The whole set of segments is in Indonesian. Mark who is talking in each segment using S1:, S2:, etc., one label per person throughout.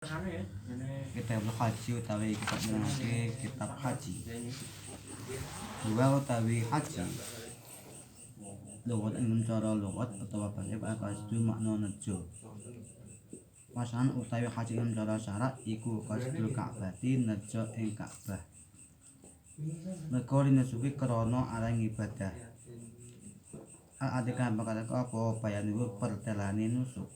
S1: Kitab haji utawi kitab menangake kitab haji. Dua utawi haji luwat ing cara luwat utawa basa kasdu makna nejo. Pasangan utawi haji ing cara syarak iku kasdul Ka'bati nejo ing Ka'bah. Merga dinusuki krana areng ibadah. Adikan bakal apa bayane pertelane nusuk.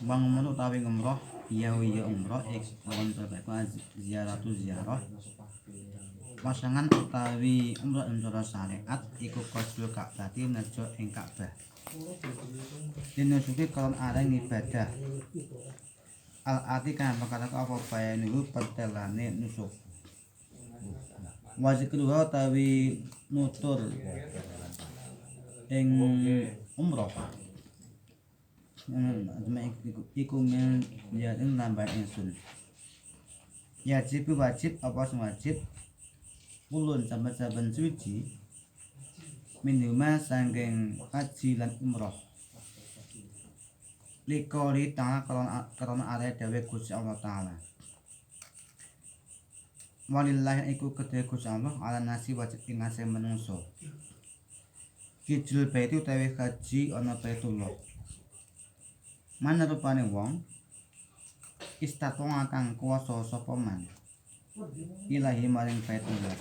S1: Wong umroh utawi ngumroh iya umroh lawan perbaik ziaratu ziarah. Pasangan utawi umroh ing cara syariat iku qasdul Ka'bati nejo ing Ka'bah. Dinusuki kalon areng ibadah. Al-atikan bakal apa bayane pertelane nusuk. Wazikruha utawi nutur ing umroh iku men ya ing nambah insun. Wajib apa sing wajib ulun saben-saben suci minuma sangking haji lan umroh. Likori ta'ala karena area dewe Gusti Allah Ta'ala. Walillahi iku kedhe Gusti Allah ala nasi wajib ing nasi menungso. Kijul baiti utawi haji ana Baitullah. Mana rupane wong istatong kang kuwasa sapa man ilahi maring Baitullah.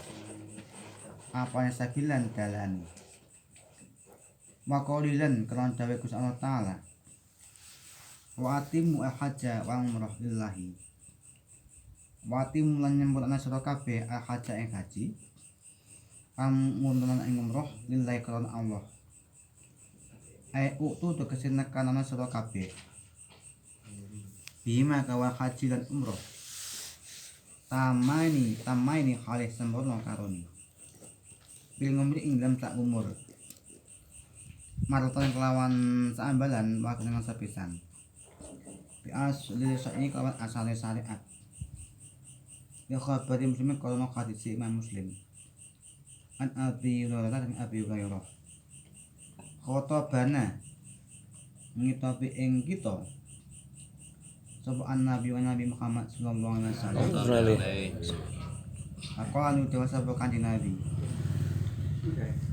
S1: Apane sabilan dalane. Wa qaulilan kelan dawe Gusti Allah Ta'ala. Wa atimu al-hajja wa umrah lillahi. Wa atimu lan nyempurna sira kabeh al-hajja ing haji. Amun ing umrah lillahi kelan Allah. Utu tegese nekanana sira kabeh. Bima kawa haji lan umrah. Tamaini khalih sempurna karoni. Bil ngumri ing dalam sak umur. Maratan kelawan saambalan waktu dengan sepisan. Bias lisani kelawan asale syariat. Ya khabari muslim kalau hadis Imam Muslim. An Abi Hurairah dan Abi Hurairah. Khotobana ngitopi ing kita sapa Nabi Muhammad sallallahu alaihi wasallam. Aku anu dewasa Kanjeng Nabi.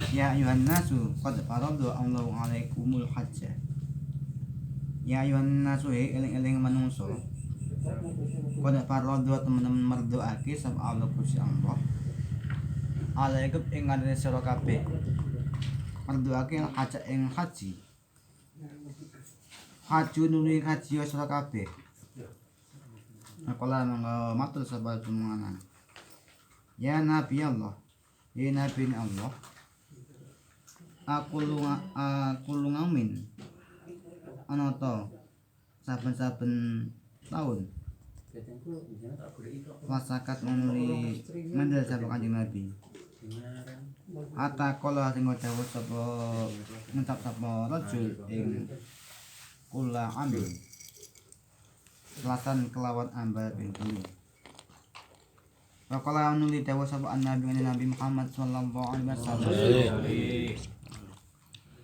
S1: Ya ayuhan nasu qad faradha Allahu alaikumul hajja. Ya ayuhan nasu eling-eling manungsa. Qad faradha teman-teman merdoake sapa Allah Gusti Allah. Alaikum ing ngarep sira kabeh. Merdoake hajja ing haji. Haji nuli haji sira kabeh. Kala mangga matur sabar semuanya. Ya Nabi Allah, ya Nabi Allah. Aku lungamin ana to saben-saben taun. Masakat nuli mendel sapa Kanjeng Nabi. Ata kala sing dawuh sapa ngucap sapa rajul ing kula amin. Selatan kelawan ambar ping 10. Wakala nuli dawuh sapa Nabi Muhammad sallallahu alaihi wasallam.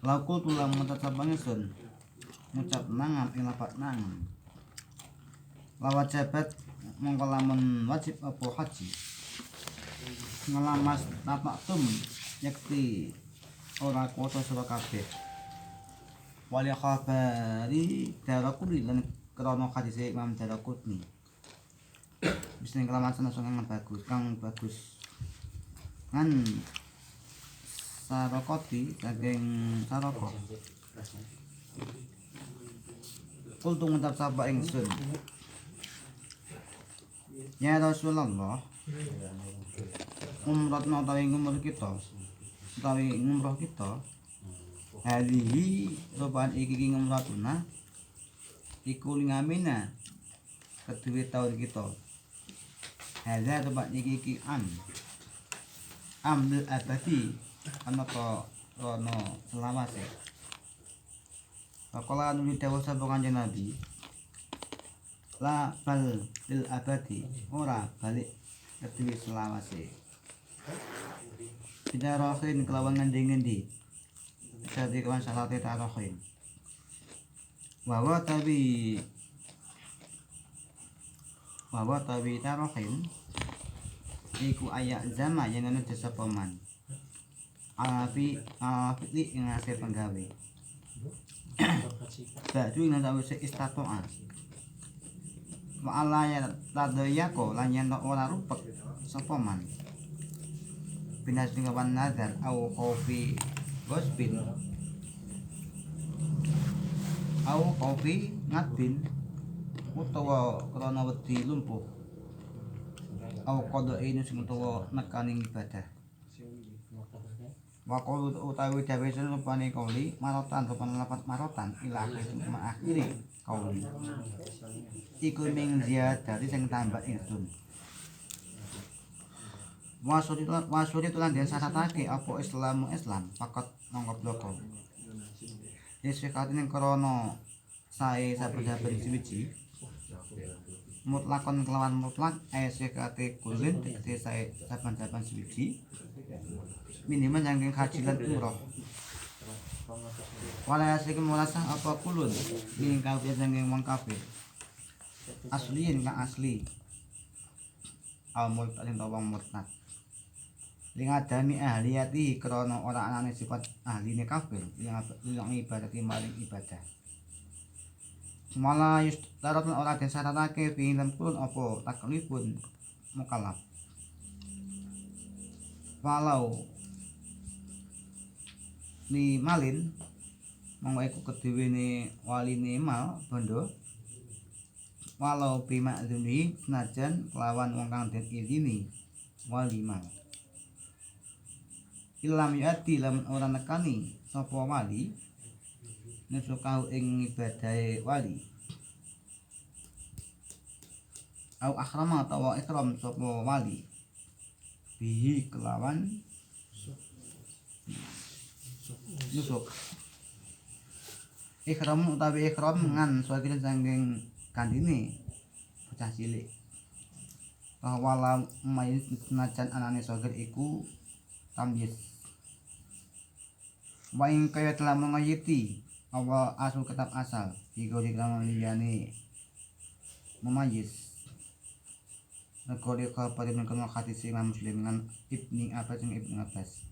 S1: Laku tulang ngucap sapa ingsun. Ngucap nangam ing lapat nangam. Lawat jabat mongko lamun wajib apa haji. Ngelamas tapak tum yakti ora kuwasa sira kabeh. Wali khabari darakuli lan krana hadis Imam Daraqutni. Bising kelaman sanang kang bagus. Kan Sarokoti saking Saroko. Kultu ngucap sapa ingsun. Ya Rasulullah. Umratna utawi ngumur kita. Utawi ngumrah kita. Hadihi roban iki ngumratuna. Iku lingamina kedua tahun kita. Hadza tempat iki ambil abadi ana to rono selawase. Pakala nuli dawuh sapa Kanjeng Nabi. La bal lil abadi ora balik kedua selawase. Tidak rohin kelawan ngendi-ngendi. Jadi kawan salate tarohin. Bahwa tapi bahwa tawita rohin iku ayak zama yen ana jasa paman alfi ing hasil penggawe badu ing sawise istatoa wa ala ya tadayako lan yen ora rupek sapa man binas ing wan nazar au khofi gosbin au khofi ngadin utawa krana wedi lumpuh au qada ini sing utawa nekaning ibadah wa qalu utawi dawuh rupane kauli marotan rupane lapat marotan ila akhiri kauli iku ming ziyadati sing tambah ingsun wasuri tulan den syaratake apa Islam pakat mongko bloko Yesus katene krana sae saben-saben suci mutlakon kelawan mutlak kate kulin tegese sae saben-saben suci minimal saking haji lan umroh wala asik mulasah apa kulun ing kafir saking wong kafir asliin kang asli murtad ing wong murtad ling adami ahliyati krana ora anane sifat ahline kafir ing ibadati maring ibadah malah yustarat ora den syaratake ping kulun apa taklifun mukallaf walau ni malin monggo iku kedewene waline mal bondo walau bima dzuni senajan kelawan wong kang den izini wali mal ilam yati lam ora nekani sapa wali nusukau ing ibadahe wali au akhrama tawa ikram sapa wali bihi kelawan nusuk ikhram utawi ikhram ngan saking sanging kandine bocah cilik bahwa la main senajan anane saged iku tamyiz wa ing kaya telah mengayiti apa asal kitab asal iku diklaman liyane memayis negara kabar menawa hadis Imam Muslim lan Ibnu Abbas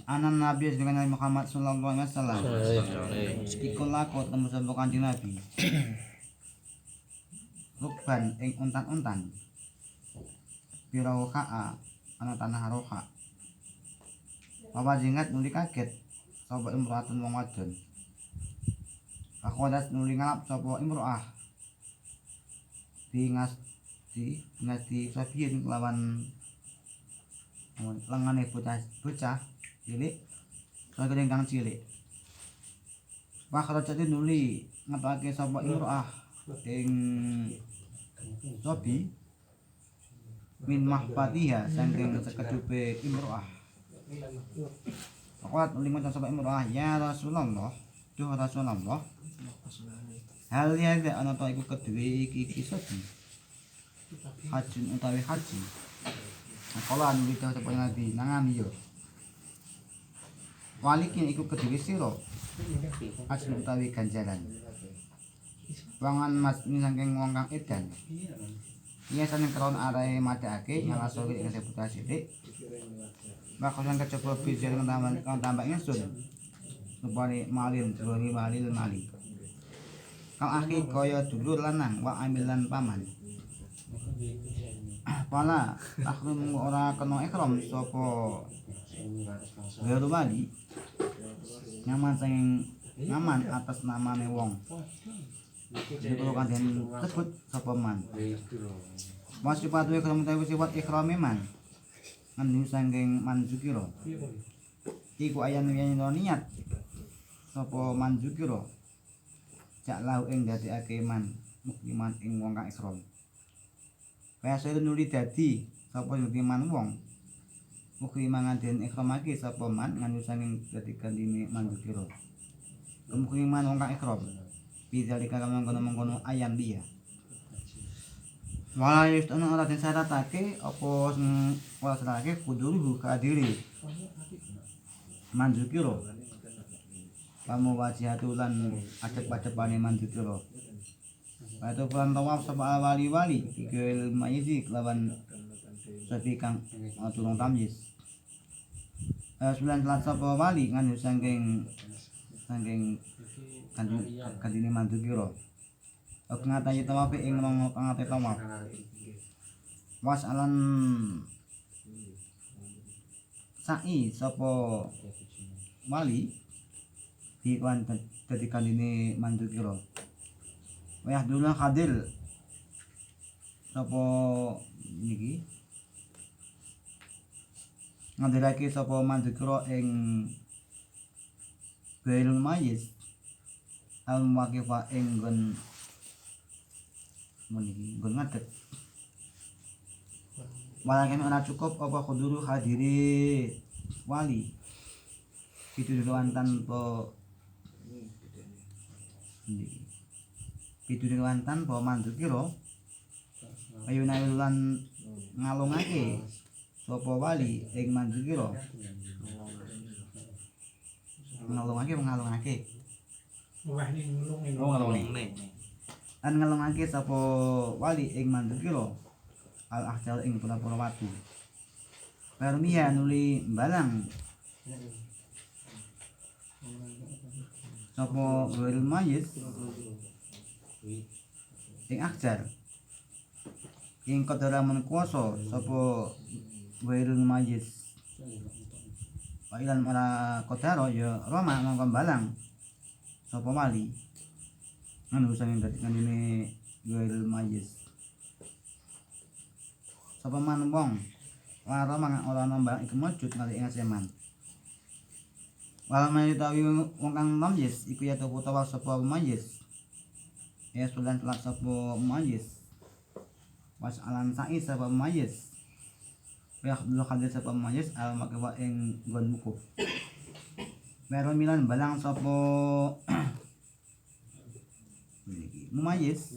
S1: anan Nabi dengan Nabi Muhammad sallallahu alaihi wasallam iku lakon temu sapa Kanjeng Nabi rukban ing untan-untan biroha ana tanah roha apa jingat nuli kaget sapa imro'atun wong wadon akhodat nuli ngalap sapa imro'ah di ngasti sabiyin kelawan lengane bocah cilik saged kang cilik wa kharajat nuli ngetake sapa imro'ah ing sobi min mahfatiha saking sekedupe imro'ah Akuat nuli ngucap sapa imro'ah ya Rasulullah duh Rasulullah hal ya ana ta iku kedue iki sobi haji utawi haji kala nuli dawuh sapa Nabi nangan yo walikin iku kedue sira haji utawi ganjaran wangan mas saking wong kang edan biasane kron arae madake nyala sore ing seputar sithik bakal kecoba bisa dengan tambah ingsun rupane malin roni malil mali kang akhi kaya dulur lanang wa amilan paman pala takhrum ora kena ikram sapa wali nyaman sing nyaman atas namane wong jadi kalau kandian sebut sapa man masih patuhe kalau mutawi sifat ikrame man anu sangking manzukira iku ayan niat sapa manzukira jak lau ing dadekake man mukliman ing wong kang ikram kaya saya nuli dadi sapa mukliman wong mukliman den ikramake sapa man nganu sanging dadi kandine manzukira kemukliman wong kang ikram bidzalika mengkono ayam dia wala yustana ora den syaratake apa ora syaratake kuduruhu kadiri manzukira kamu wajihatu lan adep-adepane manzukira Atau pulang tawaf sapa wali-wali tiga mayit lawan sapi kang tulung tamyiz. 9 telat sapa wali nganu saking kandine mantu kira. Ok ngatayi tawaf ing rong kangate tawaf. Was alan sa'i sapa wali diwan dadi kandine mantu kira. Wayah dulu hadir sapa niki ngadirake sapa mantu kira ing Bailul Mayis al muwaqifa ing nggon ngadeg. Walakin ora cukup apa kuduru hadiri wali pituduhan tanpa mantu kira ayuna lan ngalungake sapa wali ing mantu kira ngalungake lan ngalungake sapa wali ing mantu kira al ahjal ing pura-pura watu Permia nuli balang sapa Bailul Mayis ing ahjar ing kadara men kuwasa sapa Bailul Mayis Wailan ora kodaro ya Roma mongko balang sapa wali anu sing dadi ngene Bailul Mayis sapa man wong lara mangan ora nambah iku mujud ngali ing aseman walau utawi wong kang tamyiz iku ya utawa sapa mayis ya sulan telat sapa mayis was alan sa'i sapa mayis ya dulu hadir sapa mayis al makwa ing nggon mukuf Mero milan balang sapa mumayis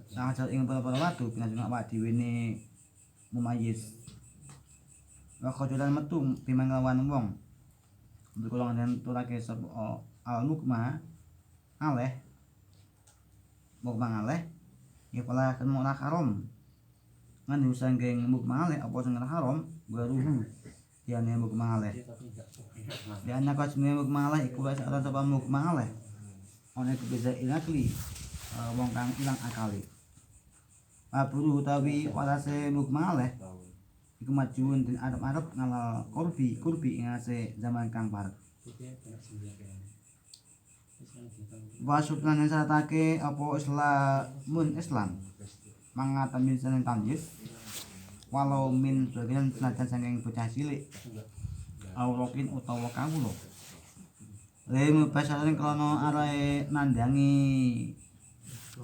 S1: sangat ing para watu pinajeng awak dhewe ne mumayis wa khojolan metu pimanglawan wong berkulong dan turake sapa al mukma aleh mukma aleh ya pala kena ora haram nganu sanggeng mukma aleh apa sing haram baruhu yane mukma aleh ya ana kasme mukma aleh iku wis ora sapa mukma aleh ana kebeza ilakli wong kang ilang akali aburu utawi walase mukma aleh iku majuun den arep-arep ngalal kurbi ingase zaman kang parek wasuplan saratake apa Islam mangatan min sanen tamyiz walau min bagian senajan saking bocah cilik awrokin utawa kawula lemu basaran krana arae nandangi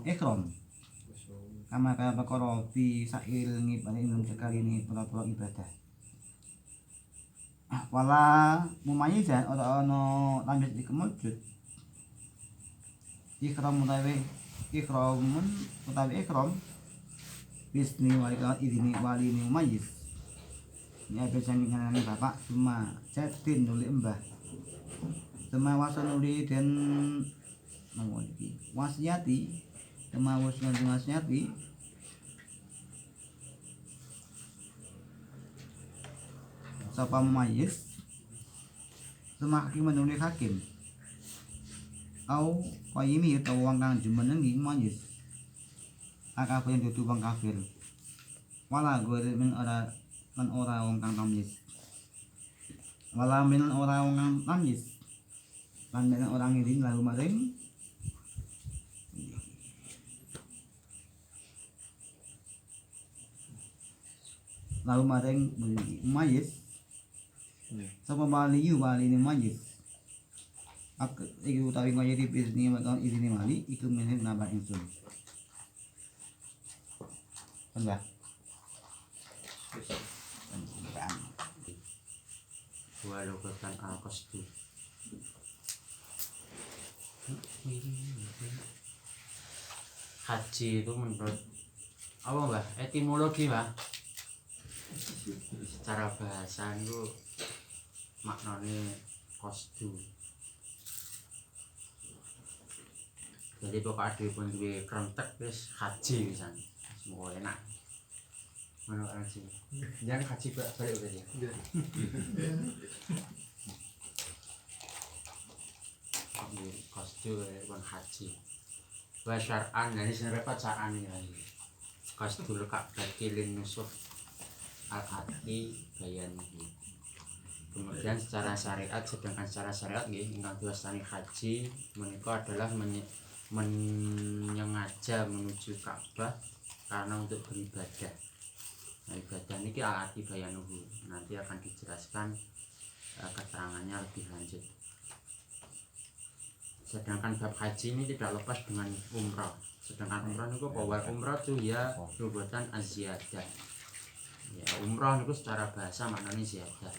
S1: ikhram kama kaya perkara fi sa'il ngibane indum sekali ini pura-pura ibadah wala mumayizan ora ana tamyiz dikemujud ikhram bisni wali ini mumayiz ini ada sandingan bapak cuma cetin nuli mbah cuma wasan nuli dan wasiati cuma wasiati sapa mumayyiz cuma hakim nuli hakim au qayyimi utawa wong kang jumenengi mumayyiz akeh yang dudu wong kafir wala gore men ora wong kang tamyiz wala men ora wong kang tamyiz lan men ora ngiring lalu maring mumayyiz sapa wali ini mumayyiz iki utawi ngoyiri bisni makon izini wali iku meneh nambah insun enggak
S2: Walukutan al-qasdu haji itu menurut apa mbah? Etimologi mbah? Secara bahasa itu maknanya qasdu Jadi pokoknya dhewe pun duwe krentek wis haji pisan. Semoga enak. Mana haji? Jangan haji balik udah ya. Kostum pun haji. Wa syar'an jadi sing repot syar'an ya. Kostum Ka'bah kilin nusuk al-hati bayan. Kemudian secara syariat, sedangkan secara syariat nggih ingkang diwastani haji menika adalah menyengaja menuju Ka'bah karena untuk beribadah. Nah, ibadah niki al-hati bayanuhu. Nanti akan dijelaskan keterangannya lebih lanjut. Sedangkan bab haji ini tidak lepas dengan umrah. Sedangkan umrah niku bahwa umrah itu ya perbuatan az-ziyadah. Ya, umrah niku secara bahasa maknanya ziyadah.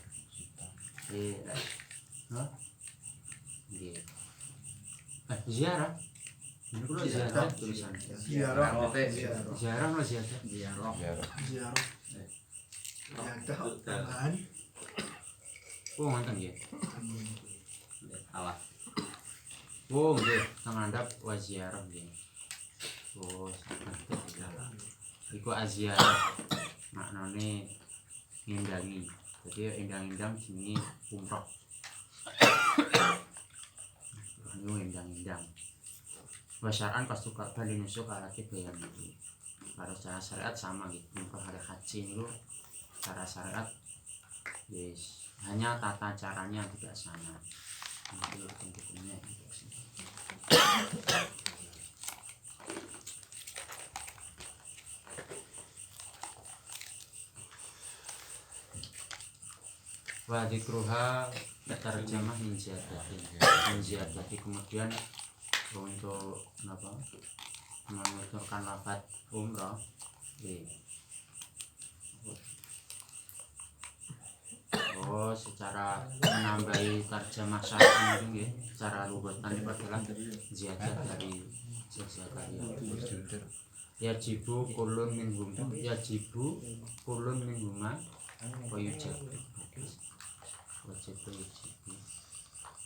S2: Ziarah. Ini kulo ziarah tulisan.
S3: Ziarah.
S2: Ziarah no ziarah.
S3: Ziarah. Tambahan.
S2: Oh, ngoten nggih. Awas. Oh, nggih, ngandhap wa ziarah nggih. Oh, iku aziarah. Maknane ngendangi. Jadi endang-endang jenenge umrah. Ini endang-endang. Wasyar'an pas tukar bali nusuk alati bayan itu. Kalau secara syariat sama gitu. Umrah hari haji itu secara syariat yes, hanya tata caranya tidak sama. Itu tentunya tidak sama. Wa dzikruha terjemah min ziyadati kemudian untuk apa menuturkan lafaz umrah secara menambahi terjemah syar'i itu nggih secara lugatan itu adalah ziyadah dari Zakaria. Yajibu kulun minhuma wa yujibu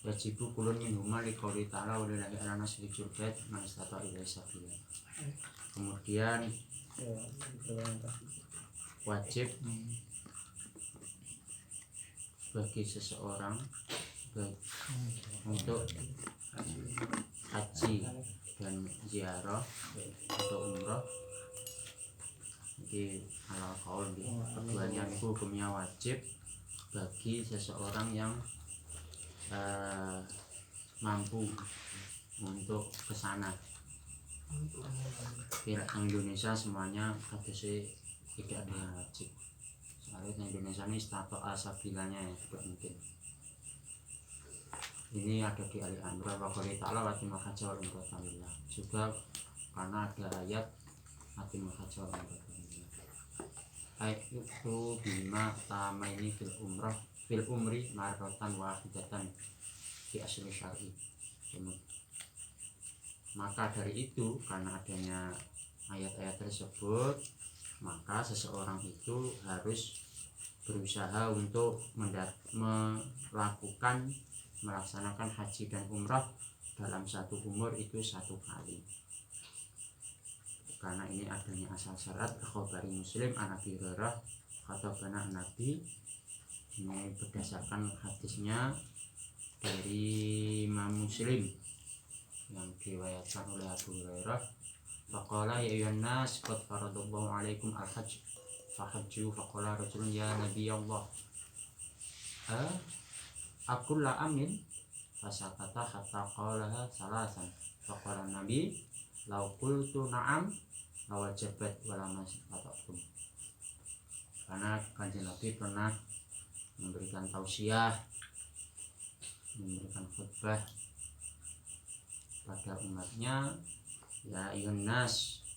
S2: yajibu kulun minhuma liqouli ta'ala walillahi ala nasi bil-jurbat man istata'a ilaihi sabila. Kemudian wajib bagi seseorang untuk haji dan ziarah atau umrah jadi halal kaul keduanya itu hukumnya wajib bagi seseorang yang mampu untuk kesana. Pihak Indonesia semuanya katanya tidak ada wajib. Soalnya Indonesia ini status asabilanya ya tidak mungkin. Ini ada di Ali Imran wa qouli ta'ala wa atimul hajja wal umrata lillah. Juga karena ada ayat atimul hajja wal umrata lillah. Ayat itu bima tama ini fil umri marratan wahidatan di asli syar'i. Maka dari itu karena adanya ayat-ayat tersebut maka seseorang itu harus berusaha untuk melaksanakan haji dan umrah dalam satu umur itu satu kali. Karena ini adanya asal syarat khabari Muslim an Abi Hurairah kata benar Nabi ini berdasarkan hadisnya dari Imam Muslim yang diriwayatkan oleh Abu Hurairah. Faqala ya ayyuhan nas qad faradallahu alaikum al-hajj fahajju faqala rajulun ya nabi Allah aqul la amin fasakata hatta qalaha salasan faqala nabi law qultu na'am lawajabat wala masaqatum. Karena Kanjeng Nabi pernah memberikan tausiah, memberikan khutbah pada umatnya, ya ayyuhan nas,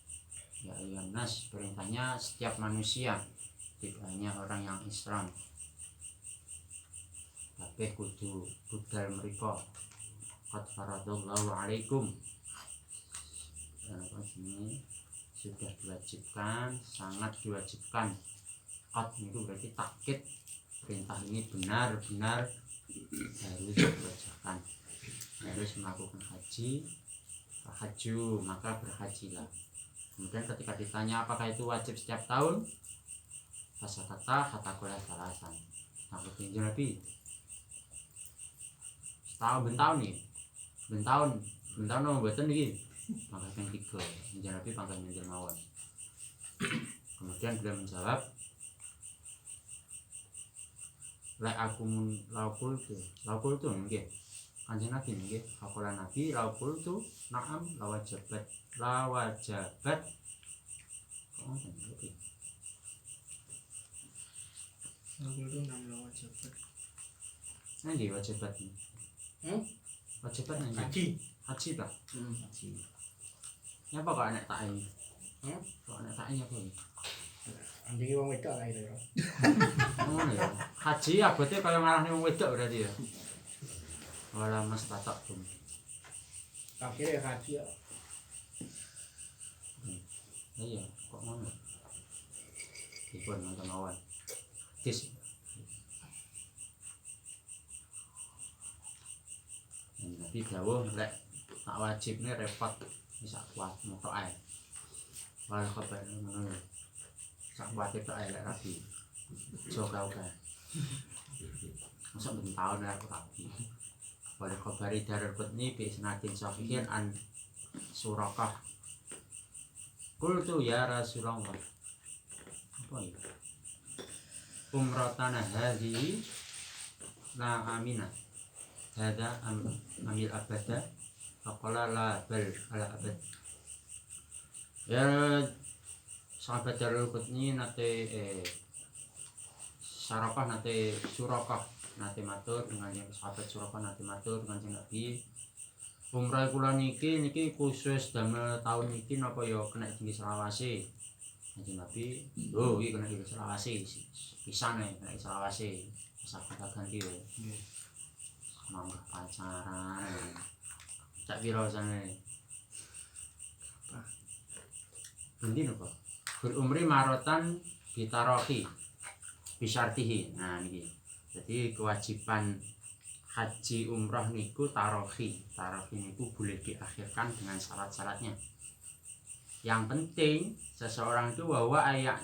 S2: perintahnya setiap manusia, tidak hanya orang yang Islam, tapi kudu budal mereka qad faradallahu alaikum, ini sudah diwajibkan, sangat diwajibkan. Qad itu berarti takkid, perintah ini benar-benar harus dikerjakan, harus melakukan haji haju, maka berhajilah. Kemudian ketika ditanya apakah itu wajib setiap tahun, kata kola salasan. Aku tinjau Nabi. Setahun bentahun no mboten iki. Maka yang 3, tinjau Nabi pangkat menjel mawon. Kemudian beliau menjawab, lek aku laukul tuh nggih. Kanjeng Nabi nggih, faqala Nabi laukul tuh na'am lawajabat. Oh, nggih.
S4: Aku itu 6 wajibat.
S2: Nggih wajibat. Wajibat nggih. Haji Pak.
S3: Haji.
S2: Nyapa kok anak tak ini? Kok anak tak ini apa ini?
S4: Anjing wong wedok lah itu ya.
S2: Ngono ya. Haji abote kaya ngarahne wong wedok berarti ya. Wala mas tatak pun.
S4: Akhirnya haji ya.
S2: Iya, kok ngono. Dipun nonton awan. Tis. Nabi dawuh lek tak wajibne repot wis kuat motok ae. Wala kabar ngono. Sak kuat tok ae lek rabi. Coba uga. Masa ben tahun aku rabi. Wala kabari darul qutni bi isnadin sahihin an Surakah. Qultu ya Rasulullah. Apa ya? Umratana hadhihi la amina. Hada amil abada. Faqala la bal ala abad. Ya sahabat Darul Qutni nate Surakah nate matur dengan yang sahabat Surakah nate matur dengan Nabi. Umrah kula niki khusus damel tahun niki napa ya kena tinggi selawase. Kanjeng Nabi, lho iki kena tinggi selawase. Pisan kena selawase. Sahabat ganti yo. Nggih. Mangga pacaran. Cak piro jane? Endi napa? Bil umri marotan bitarohi bisyartihi. Nah niki. Jadi kewajiban haji umrah niku tarohi niku boleh diakhirkan dengan syarat-syaratnya. Yang penting seseorang itu bahwa ayat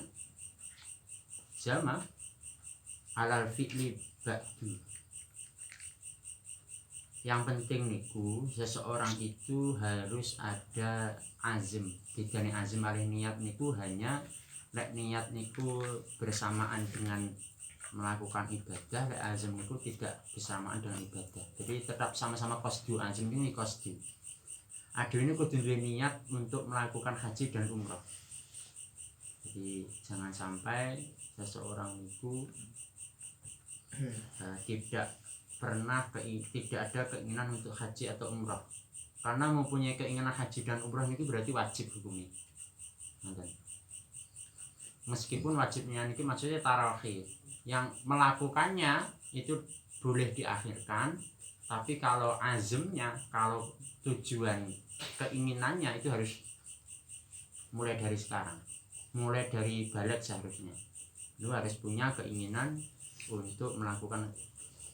S2: jama alal fi'li ba'du. Yang penting niku seseorang itu harus ada azim. Bedane azim alih niat niku hanya lek niat niku bersamaan dengan melakukan ibadah, lek azam itu tidak bersamaan dengan ibadah. Jadi tetap sama-sama qasdu, azam ini qasdu. Adu ini kudu duwe niat untuk melakukan haji dan umrah. Jadi jangan sampai seseorang itu tidak ada keinginan untuk haji atau umrah. Karena mempunyai keinginan haji dan umrah itu berarti wajib hukumnya. Meskipun wajibnya ini maksudnya tarawih. Yang melakukannya itu boleh diakhirkan, tapi kalau azamnya, kalau tujuan keinginannya itu harus mulai dari sekarang, mulai dari balik seharusnya. Lu harus punya keinginan untuk melakukan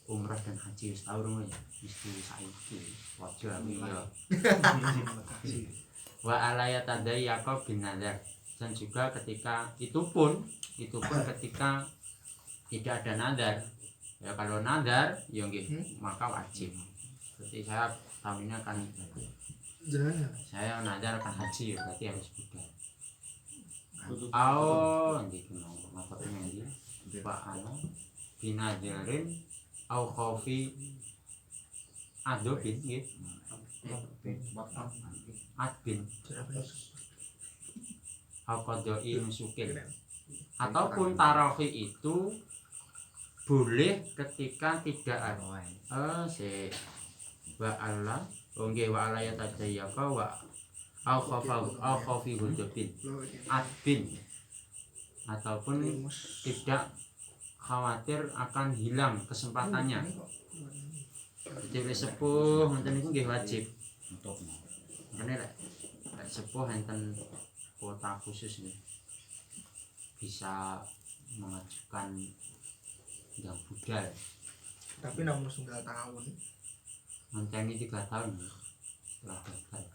S2: umrah dan haji setahun ya, mesti saiki wajib ya. Wa alayat tadayyaqa bin nadar. Dan juga ketika itu pun ketika tidak ada nadar. Ya kalau nadar ya nggih maka wajib. Berarti saya tahun ini akan saya nadar akan haji ya, berarti harus budal. Nggih maksudnya nggih Pak ana binadirin au khaufi adobin nggih. Adbin au qadai nusukin. Ataupun tarawih itu boleh ketika tidak ada wa Allah nggih wa ala ya tadayyaqa wa au khaufi hudubin adbin, ataupun tidak khawatir akan hilang kesempatannya. Jadi sepuh ngoten niku nggih wajib. Makane lek sepuh enten kuota khusus nih bisa mengajukan yang budal,
S4: tapi namun tunggal tahun
S2: nanti 3 tahun setelah gagal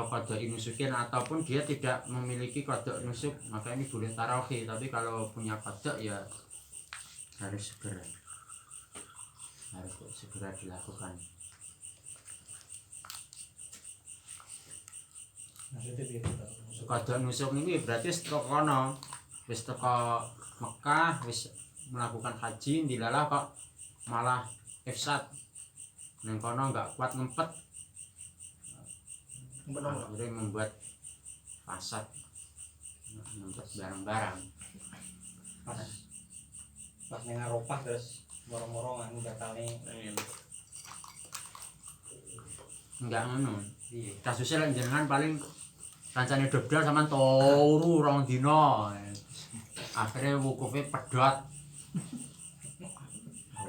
S2: qada nusukin ataupun dia tidak memiliki qada nusuk, maka ini boleh tarawih. Tapi kalau punya qada ya harus segera dilakukan. Qada nusuk ini berarti setelah kono wis teko Mekah, wis melakukan haji, dilalah kok malah ifsad nang kono nggak kuat ngempet, akhirnya membuat fasad, ngempet barang-barang.
S5: Pas neng Eropa terus moro-moro nganu batalnya
S2: Enggak ngono.
S5: iya.
S2: Kasusnya lek jenengan paling kancane dobdal sampean turu rong dina. Akhirnya wukufe pedhot.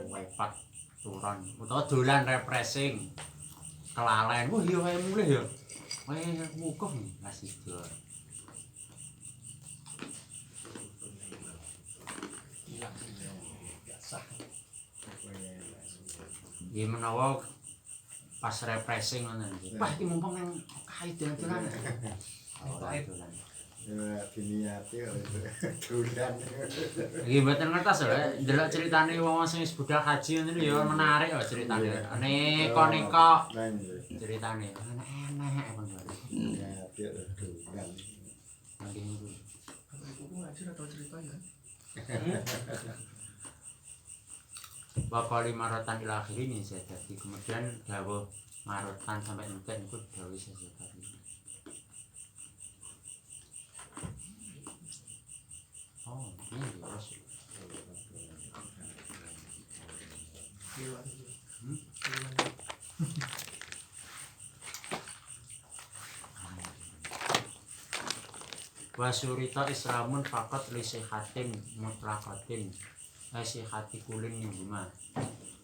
S2: Repot turun. Utawa dolan refreshing. Kelalen. Wah iya wae mulih ya. Wae wukuf masih do. Iya menawa pas refreshing ngono. Wah iki mumpung nang kae dolan-dolan. Dolan.
S3: Ya diniati dolan.
S2: Iki mboten ngertos lho, ndelok critane wong sing wis budal haji ngono ya menarik kok critane. Neko-neko
S3: Nang ya.
S2: critane. Enak apa
S3: Ya dia dolan.
S2: Nggih niku.
S4: Ibu ngajar atau cerita ya?
S2: Bakal marotan ila akhir ini saya jadi kemudian dawuh marotan sampai enten iku dawuh saya tadi. Oh, ini bos.
S4: Gila.
S2: Wasurita islamun faqat li sihatin mutlaqatin. Sihati kulin minhuma.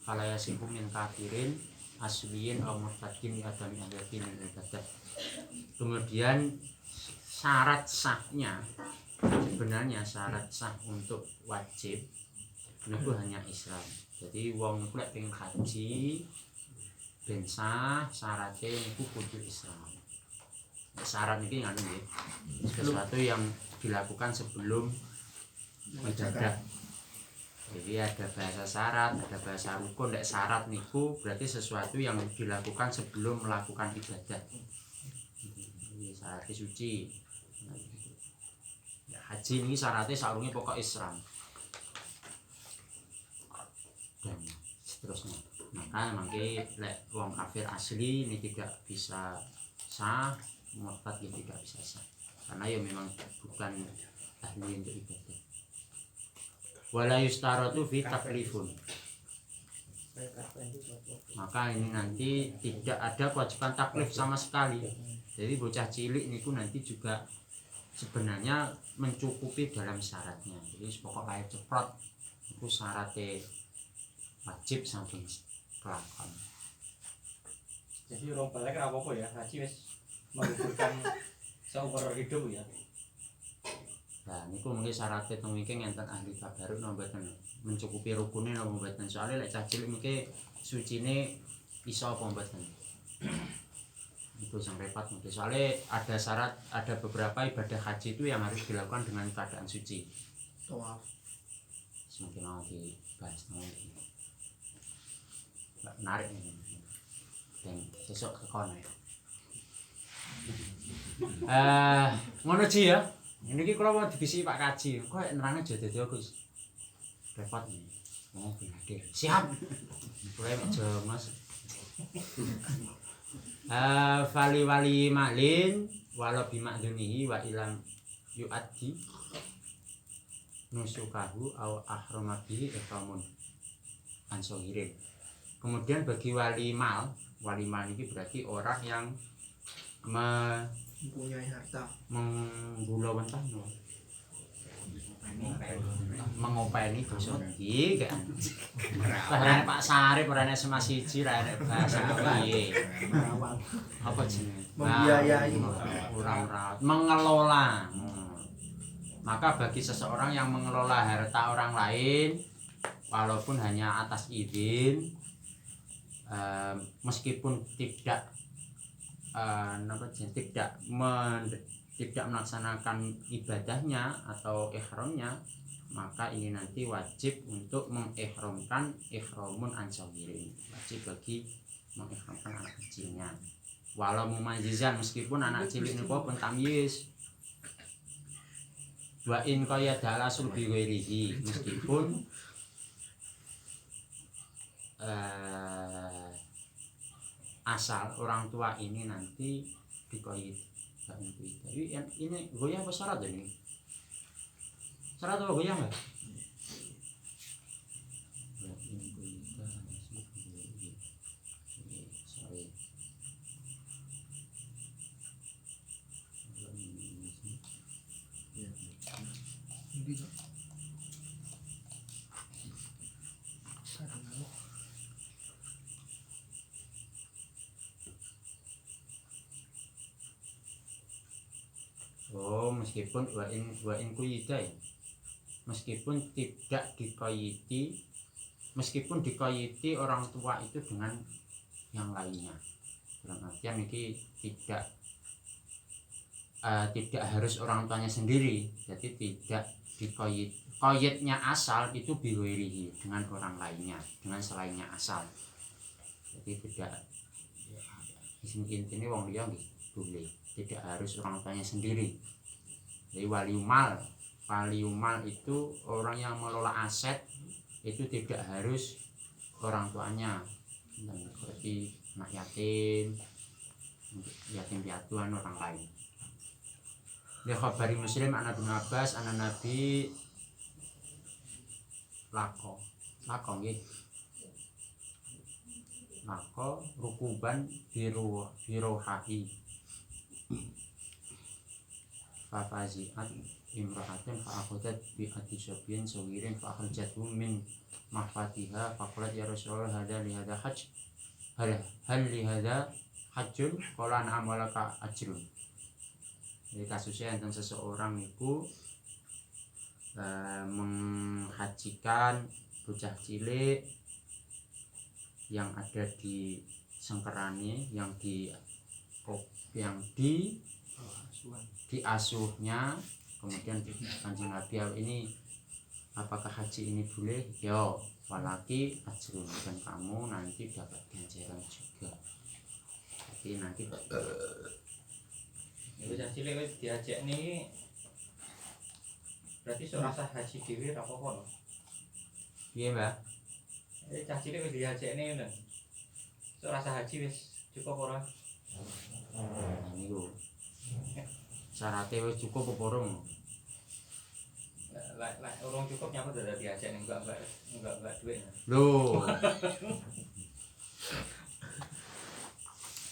S2: Fala yasihu min kafirin asliyin aw murtadin adami adati min ibadah. Kemudian syarat sahnya, sebenarnya syarat sah untuk wajib itu hanya Islam. Jadi wong iku lek pengen haji ben sah syaratnya niku kudu Islam. Syarat ini nganu nggih. Sesuatu yang dilakukan sebelum ibadah. Jadi ada bahasa syarat, ada bahasa rukun. Nek syarat niku berarti sesuatu yang dilakukan sebelum melakukan ibadah. Ini syarat suci. Ya, haji ini syaratnya sarungnya pokok Islam. Dan seterusnya. Maka mangke lek wong kafir asli ini tidak bisa sah, murtad ini tidak bisa sah. Karena ya memang bukan ahli untuk ibadah. Wala yustaratu fi taklifun. Maka ini nanti tidak ada kewajiban taklif sama sekali. Jadi bocah cilik niku nanti juga sebenarnya mencukupi dalam syaratnya. Jadi pokok layak ceprot itu syaratnya wajib samping kelakon.
S5: Jadi orang balik apa ya haji wis menggugurkan seumur hidup ya.
S2: Nah, niku mungkin syaratnya teng iki ngenten ahli tabaruk napa mboten mencukupi rukune napa mboten. Soale lek cah cilik mungkin sucine iso apa mboten. Itu yang repot mungkin. Soale ada syarat, ada beberapa ibadah haji itu yang harus dilakukan dengan keadaan suci.
S4: Tawaf.
S2: Mungkin mau dibahas nanti. Menarik ini. Dan sesuk ke kono ya. Ngono Ji ya. Ini kula mau dibisi Pak Kaji. Kok nerangnya jadi aku repot nih. Oh, pindah. Siap. Kula aja Mas. Wali malin walau bimakdunihi wa ilam yu'addi nusukahu au ahrama bihi iqamun ansohirin. Kemudian bagi wali mal ini berarti orang yang
S4: Mempunyai harta.
S2: menggulawentah no. Mengopeni dosa iki kan. Barane Pak Sarip barane SMA 1 ra nek bahasa piye. Apa jenenge?
S4: Membiayai.
S2: Kurang rawat, mengelola. Maka bagi seseorang yang mengelola harta orang lain walaupun hanya atas izin meskipun tidak tidak melaksanakan ibadahnya atau ihramnya, maka ini nanti wajib untuk mengihramkan ihramun ansawiri, wajib bagi mengihramkan anak kecilnya walau mumajizan, meskipun anak cilik ini pun tamyiz. Wa in qayyada al-asl bi ghairihi, meskipun asal orang tua ini nanti dikoyit. Tapi ini goyah apa syarat ini? Syarat apa goyah nggak? Sorry.
S4: Hindi to. Sarang mo.
S2: Oh, meskipun wa in kuyida ya. Meskipun tidak dikoyiti, meskipun dikoyiti orang tua itu dengan yang lainnya. Dalam artian ini tidak harus orang tuanya sendiri, jadi tidak dikoyit. Koyitnya asal itu biwirihi, dengan orang lainnya, dengan selainnya asal. Jadi tidak intinya wong liya nggih boleh, tidak harus orang tuanya sendiri. Jadi waliumal itu orang yang mengelola aset, itu tidak harus orang tuanya, seperti anak yatim piatuan orang lain. Li khabari Muslim an Ibnu Abbas an Nabi lako nggih. Lako rukuban biru hahi. Fafazi'at imra'atan fa'akhudat bi'ati syabin sawirin fa'akhrajathu min mahfatiha faqalat ya Rasulullah hadha li hadha hajj hal li hadha hajjun qala na'am walaka ajrun. Jadi kasusnya tentang seseorang itu menghajikan bocah cilik yang ada di sengkerane, yang diasuhnya, kemudian Kanjeng Nabi ini apakah haji ini boleh? Yo, walaki ajrun, dan kamu nanti dapat ganjaran juga. Jadi nanti
S5: bocah cilik wis diajak nih, berarti seorang sah haji dhewe ra apa-apa lho.
S2: piye, Mbak?
S5: Cah cilik wis diajak nih ngono. Seorang sah haji wis cukup ora?
S2: Nah, niku. Syaratnya wis cukup apa urung?
S5: Lah urung cukup nyapa dadak diajak nih enggak duit.
S2: Loh.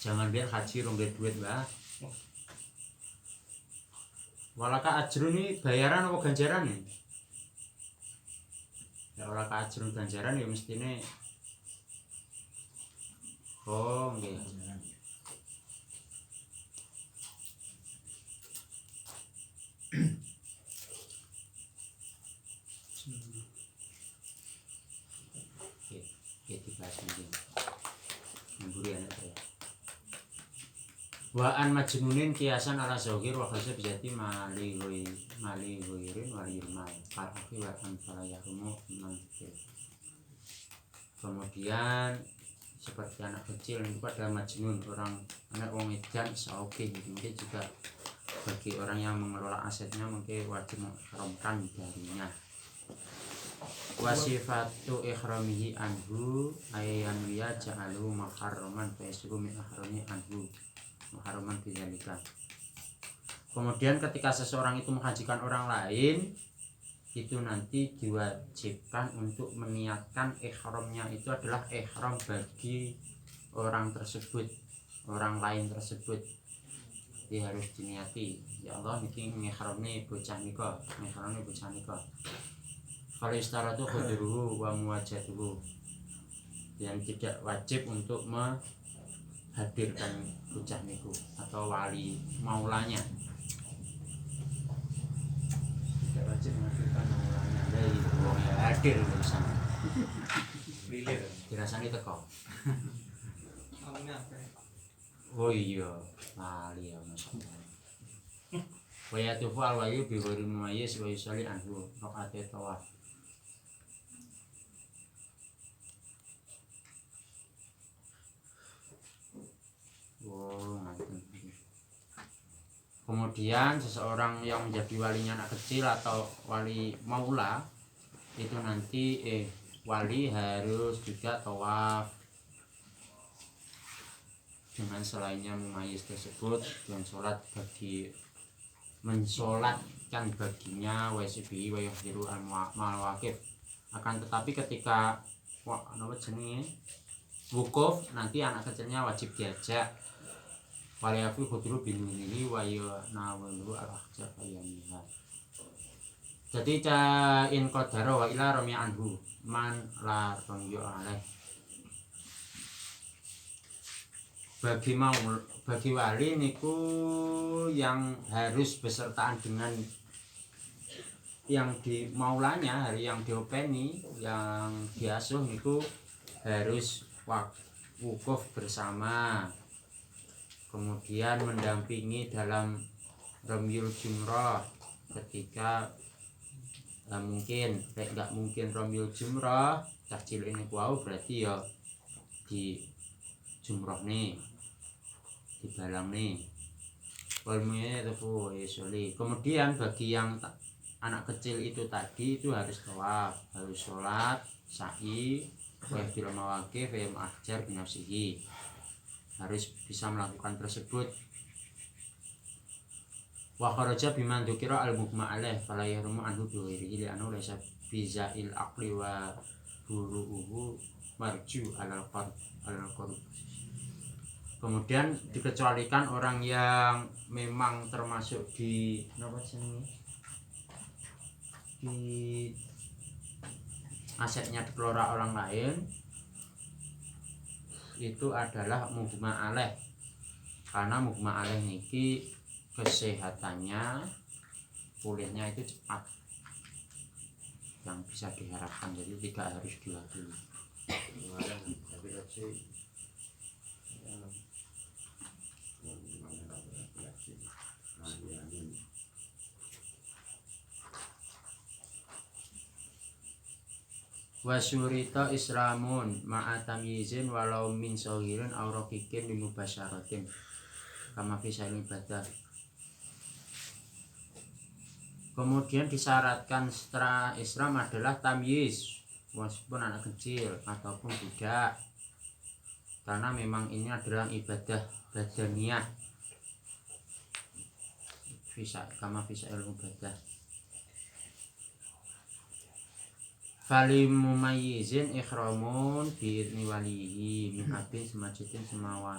S2: Jangan biar haji rong duit, Mbak. Walaka ajrun ini bayaran apa ganjaran nih? Ya walaka ajrun ganjaran ya mestine. Oh, nggih. Oke, dibahas mungkin. Memburi anak saya. Wa'an majnunin kiasan ala zawgir wa khasab jati mali ghoirin waliyul mal paraki wa'an falayahumu manfil. Kemudian seperti anak kecil itu pada majnun, orang anak wong edan sauke, mungkin juga bagi orang yang mengelola asetnya mungkin wajib mengharamkan darinya. Wasifatu ikhramihi anhu ayyan wiya ja'alu muharraman fa yasru min ahrami anhu muharraman bidzalika. Kemudian ketika seseorang itu menghajikan orang lain, itu nanti diwajibkan untuk meniatkan ihramnya itu adalah ihram bagi orang tersebut, orang lain tersebut. Jadi harus diniati, ya Allah niki ngihramne bocah nika, ngihramne bocah nika. Kalau istara itu khudruhu wa muwajaduhu, yang tidak wajib untuk menghadirkan bocah niku atau wali maulanya, tidak wajib menghadirkan maulanya. Dari wong yang hadir di sana
S5: Lilir.
S2: dirasani teko.
S4: Awalnya apa?
S2: Oh iya, lali ya masalah. Wa yatufu al-waliyu bi ghairi mumayyiz wa yusalli anhu rakaat tawaf. Oh, ngaten. Kemudian seseorang yang menjadi walinya anak kecil atau wali maula itu nanti wali harus juga tawaf dengan selainnya mumayyiz tersebut dan sholat bagi mensolatkan baginya wasibi wa yahdiru al-mawaqif. Akan tetapi ketika wukuf nanti anak kecilnya wajib diajak waliyafi khudru binunihi wa yanawalu al-ahjar ayamiha. Jadi in qadara wa ila rami anhu man la ramyu alaih. Bagi wali niku yang harus besertaan dengan yang di maulanya, hari yang diopeni, yang diasuh niku harus wukuf bersama, kemudian mendampingi dalam ramyul jumrah ketika nggak mungkin ramyul jumrah kecil ini kuau berarti ya di jumrah nih dibalang nih walmunya itu. Kemudian bagi yang anak kecil itu tadi itu harus tawaf, harus sholat, sa'i, wajib mawaqif, wajib ahjar binafsihi, harus bisa melakukan tersebut. Wa kharaja biman dzukira al-mugma alaih fala yahrumu anhu biwirihi li'annahu laysa bizail aqli wa buru'uhu marju al-qard. Kemudian dikecualikan orang yang memang termasuk di di asetnya dikelola orang lain, itu adalah mugma alaih. Karena mugma alaih niki kesehatannya pulihnya itu cepat yang bisa diharapkan, jadi tidak harus diwakili. Wasyurita islamun ma'atamyizin walau min sohirin aw raqiqin bimubasyaratin kama fi ibadah. Kemudian disyaratkan setelah Islam adalah tamyiz, meskipun anak kecil ataupun budak, karena memang ini adalah ibadah badaniyah kama fi ibadah. Falim mumayyizin ikhramun bi'idni walihi min abin semajidin semawa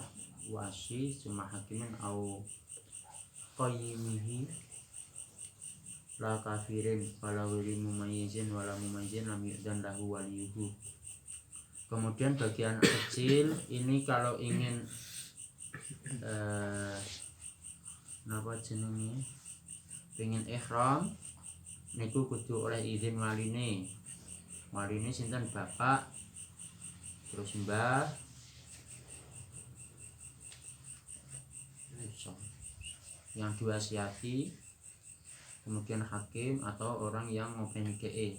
S2: wasi sema hakimin au qayyimihi la kafirin wala wali mumayyizin wala mumayyizin lam yu'dan lahu waliyuhu. Kemudian bagi anak kecil ini kalau ingin pengen ihram niku kudu oleh izin waline. Waline sinten bapak terus mbah yang diwasiati, kemudian hakim atau orang yang mau PNGE.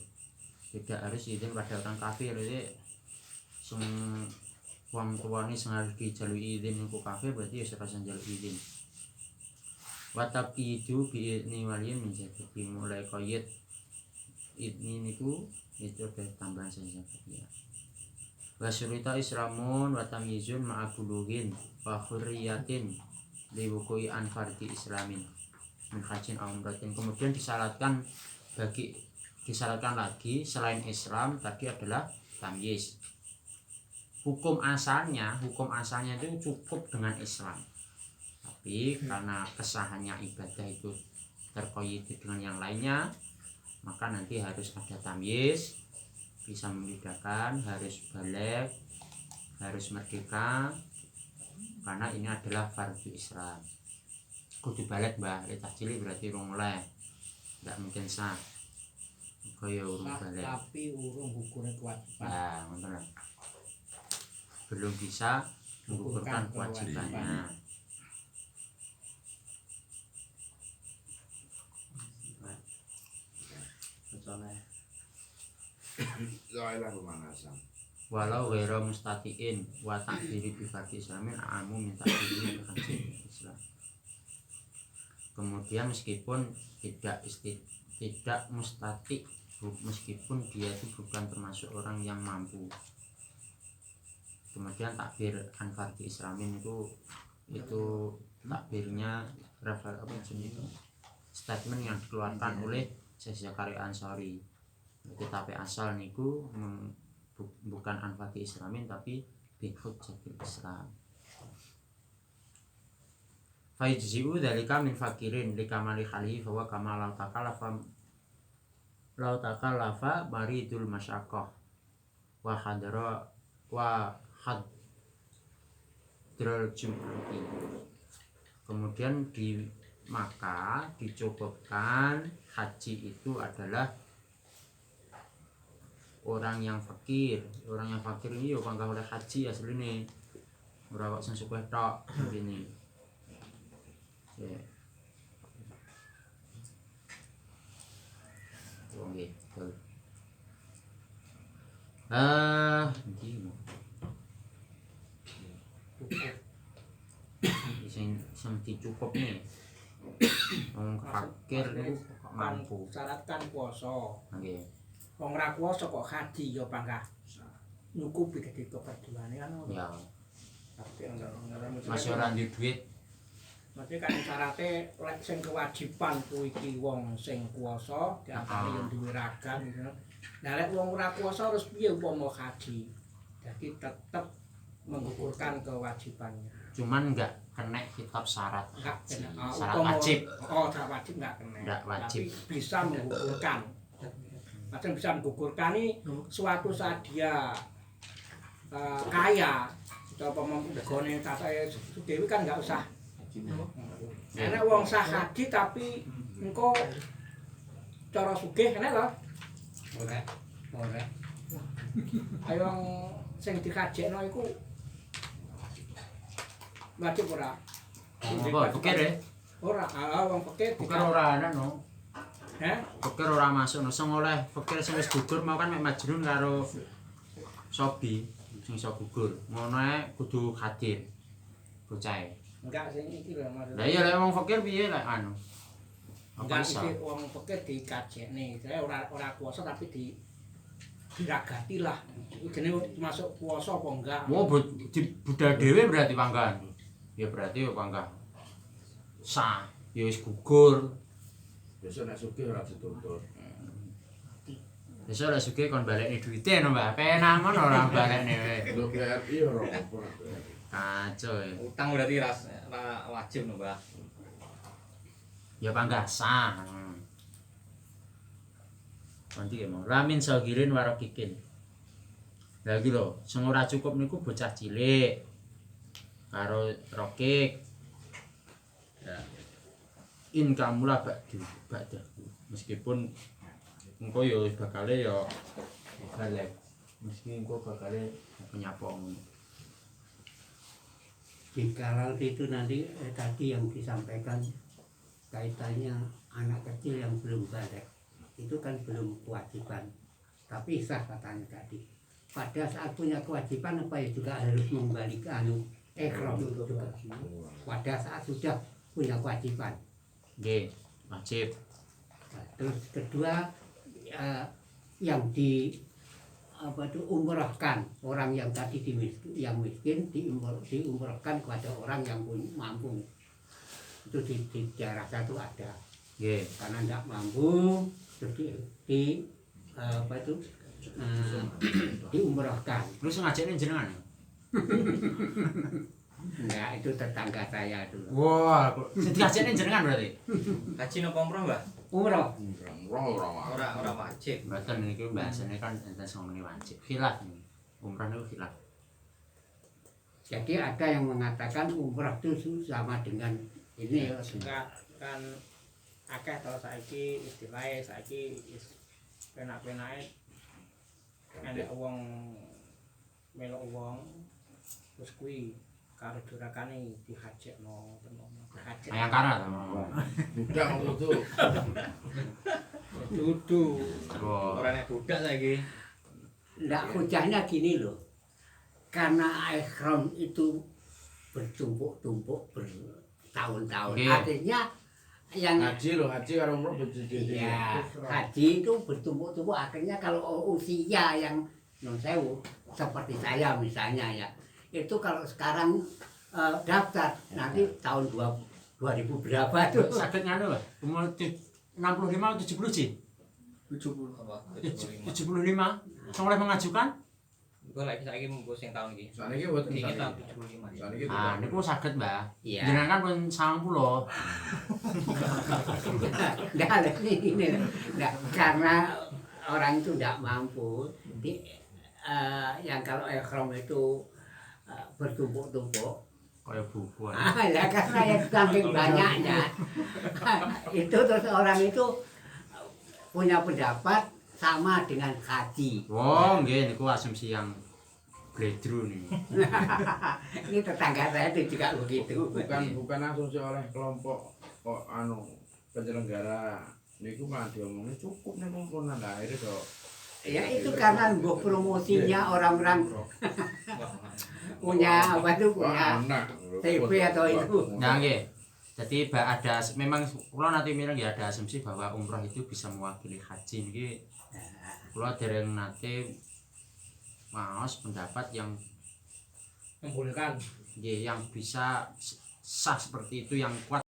S2: Tidak harus izin pada orang kafir. Jadi wong tuane sing harus dijalui izin niku kafir berarti ya ora njaluk izin. Watab itu bi'idni waliyin menjadi mulai qayyid ini niku itu ada tambahan saja ya. Wasyurita islamun wa tamyizun ma'abuluhin wa khurriyatin liwukui anfardi islamin min hajin aw umratin. Kemudian disyaratkan lagi selain Islam tadi adalah tamyiz. Hukum asalnya itu cukup dengan Islam, tapi karena kesahannya ibadah itu terkoyit dengan yang lainnya, maka nanti harus ada tamyiz, bisa membedakan, harus baligh, harus merdeka, karena ini adalah fardu Islam. Kudu baligh mbah, lek cilik berarti urung oleh, ndak mungkin sah. Kaya urung baligh.
S6: Tapi urung hukumnya kuat.
S2: Nah, ngono lah. Belum bisa menggugurkan kewajibannya.
S5: soleh.
S3: Soalnya pemanasan.
S2: Walau ghairu mustatiin wa takdiri bi fardhi islamin amu minta diri berhaji Islam. Kemudian meskipun tidak mustati, meskipun dia itu bukan termasuk orang yang mampu. Kemudian takbir an fardhi islamin itu takbirnya refer apa itu statement yang dikeluarkan oleh Syekh Zakaria Ansari. Kitab asal niku bukan an fardhi islamin tapi bi hujjatil Islam. Fa yujzi'u dzalika min fakirin likamali khalihi fa kama law takallafa maridul masyaqqah wa hadral jum'ati. Kemudian maka dicukupkan haji itu adalah orang yang fakir. Orang yang fakir ini yo panggah oleh haji asline. Ora kok sing sukeh tok ngene. Ya. Oke, betul. Iki sing dicukupne. Wong fakir niku mampu.
S6: Syarat kan puasa.
S2: Nggih.
S6: Wong ra kuwasa kok haji ya panggah nyukupi ketika keduane kan.
S2: Ya.
S6: Tapi
S2: Masih ora duwe duit.
S6: Mesti kan syarate lek sing kewajiban kuwi iki wong sing kuwasa diantara yang duwe ragam gitu. Lah lek wong ora kuwasa harus piye umpama haji. Jadi tetap menggugurkan kewajibannya.
S2: Cuman enggak kena kitab syarat
S6: Enggak
S2: haji.
S6: kena
S2: Syarat wajib.
S6: Oh, syarat wajib enggak kena.
S2: Enggak wajib.
S6: Tapi bisa menggugurkan. Macam bisa menggugurkan ini suatu saat dia kaya atau pemegone kata Dewi kan enggak usah. Karena wong sah haji tapi engko cara sugih kena lho. Ora. Ayo sing dikajekno iku wajib ora.
S2: Apa pikir ya?
S6: Ora, wong fikir
S2: Pikir ora ana no.
S6: Heh?
S2: Fikir ora masuk no. Sing oleh fikir sing wis gugur mau kan mek Majnun karo Sobi sing iso gugur. Ngono ae kudu hadir. Bocah.
S6: Enggak sing iki lho maksud.
S2: Lah iya lek wong fakir piye lek anu?
S6: Enggak iki wong fikir dikajekne. Saya ora kuasa tapi diragati lah. Jenenge masuk puasa apa enggak?
S2: Mau budal dhewe berarti panggan. Ya berarti yo panggah sah, ya wis gugur.
S3: Besok nek sugih ora dituntut.
S2: Besok lek sugih kon balekne duwite no, Mbah. Penak men ora balekne wae.
S3: Lho BRI ora apa.
S2: Kacau ya.
S5: Utang berarti ra wajib no, Mbah.
S2: Ya panggah sah. Nanti ya mau ramin sagirin warokikin. Lah iki lho, sing ora cukup niku bocah cilik karo rokik. Ya. In kamula ba'da. Meskipun engko ya bakale ya balik. Meski engko bakale penyapa ngono.
S7: Di kalau itu nanti tadi yang disampaikan kaitannya anak kecil yang belum balik itu kan belum kewajiban, tapi sah katanya tadi. Pada saat punya kewajiban apa ya juga harus mengembalikan ikhram juga. Pada saat sudah punya kewajiban.
S2: Nggih, wajib.
S7: Nah, terus kedua yang diumrohkan orang yang tadi yang miskin diumrohkan kepada orang yang mampu. Itu di daerah satu ada.
S2: Nggih.
S7: Karena tidak mampu terus diumrohkan.
S2: Lu ngajekne jenengan.
S7: Enggak, itu tetangga saya dulu.
S2: Wah, sing diajekne jenengan berarti.
S5: Haji napa umroh, Mbah?
S7: Umroh.
S5: Ora wajib.
S2: Mboten niku bahasane kan enten sing muni wajib. Khilaf niku. Umrah niku khilaf.
S7: Jadi ada yang mengatakan umroh itu sama dengan ini ya.
S6: Enggak kan akeh to saiki istilahnya saiki penak-penake nek wong melok wong terus kuwi karo durakane dihajekno tenan.
S2: Ayang kana ta.
S3: Tidak itu.
S6: Itu Dudu.
S2: Wah.
S5: Orang yang budak lagi.
S7: Nggak hujahnya gini loh, karena ihram itu bertumpuk-tumpuk bertahun-tahun.
S2: Oke.
S7: Artinya yang
S3: Haji loh, haji karo umroh beda-beda.
S7: ya haji itu bertumpuk-tumpuk. Akhirnya kalau usia yang non sewu seperti saya misalnya ya, itu kalau sekarang daftar nanti tahun 2000 berapa tuh?
S2: Sakit nganu, umur 65 atau 70 sih?
S4: 70.
S5: Apa?
S2: 75. Yang oleh mengajukan?
S5: Gue lagi saya mau sing tahun ini.
S3: Saat ini buat
S5: Ini
S3: misalnya.
S5: tahun 75.
S3: Saat ini
S2: Ah, niku saged, Mbah.
S7: Iya.
S2: Jenengan kan pun 90.
S7: Nggak ada ini, nggak, karena orang itu nggak mampu. Yang kalau ihram itu bertumpuk-tumpuk.
S2: Kayak buku.
S7: Ya karena yang saking banyaknya itu terus orang itu punya pendapat sama dengan haji.
S2: Wong, nggih niku asumsi yang bledru nih.
S7: Ini tetangga saya itu juga begitu.
S3: bukan asumsi oleh kelompok penyelenggara. Niku mah diomongnya cukup nih kumpulan lah akhirnya kok.
S7: Ya itu karena buat promosinya orang-orang punya apa tuh, punya TV atau itu.
S2: Nah, nggih. Jadi ada memang kula nanti mireng ya ada asumsi bahwa umroh itu bisa mewakili haji niki. Kula dereng nate maos pendapat yang
S6: Membolehkan.
S2: nggih yang bisa sah seperti itu yang kuat